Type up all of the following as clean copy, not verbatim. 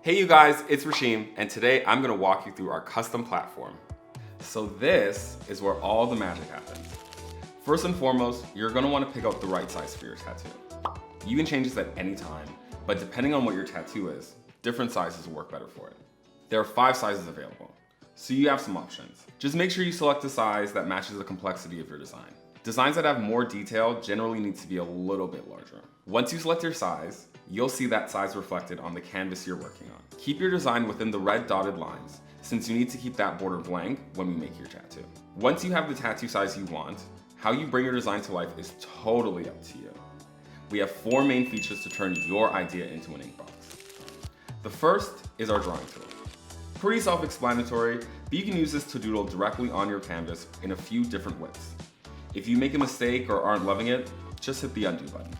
Hey you guys, it's Rashim, and today I'm gonna walk you through our custom platform. So this is where all the magic happens. First and foremost, you're gonna wanna pick out the right size for your tattoo. You can change this at any time, but depending on what your tattoo is, different sizes will work better for it. There are 5 sizes available, so you have some options. Just make sure you select a size that matches the complexity of your design. Designs that have more detail generally need to be a little bit larger. Once you select your size, you'll see that size reflected on the canvas you're working on. Keep your design within the red dotted lines, since you need to keep that border blank when we make your tattoo. Once you have the tattoo size you want, how you bring your design to life is totally up to you. We have 4 main features to turn your idea into an Inkbox. The first is our drawing tool. Pretty self-explanatory, but you can use this to doodle directly on your canvas in a few different widths. If you make a mistake or aren't loving it, just hit the undo button.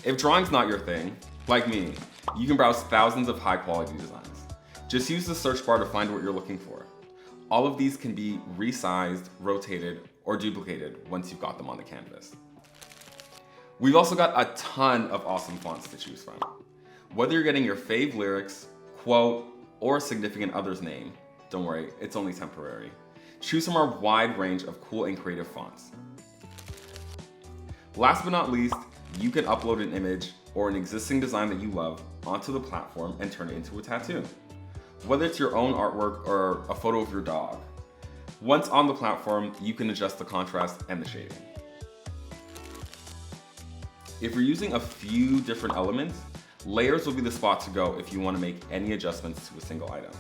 If drawing's not your thing, like me, you can browse thousands of high-quality designs. Just use the search bar to find what you're looking for. All of these can be resized, rotated, or duplicated once you've got them on the canvas. We've also got a ton of awesome fonts to choose from. Whether you're getting your fave lyrics, quote, or a significant other's name, don't worry, it's only temporary. Choose from our wide range of cool and creative fonts. Last but not least, you can upload an image or an existing design that you love onto the platform and turn it into a tattoo. Whether it's your own artwork or a photo of your dog. Once on the platform, you can adjust the contrast and the shading. If you're using a few different elements, layers will be the spot to go if you want to make any adjustments to a single item.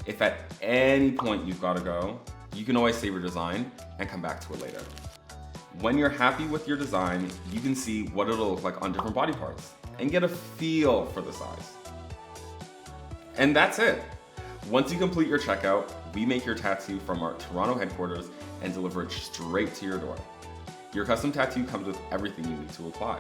If at any point you've got to go, you can always save your design and come back to it later. When you're happy with your design, you can see what it'll look like on different body parts and get a feel for the size. And that's it. Once you complete your checkout, we make your tattoo from our Toronto headquarters and deliver it straight to your door. Your custom tattoo comes with everything you need to apply.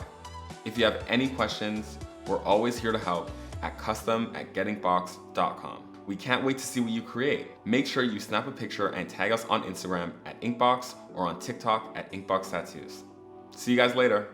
If you have any questions, we're always here to help at custom@getinkbox.com. We can't wait to see what you create. Make sure you snap a picture and tag us on Instagram at Inkbox or on TikTok at Inkbox Tattoos. See you guys later.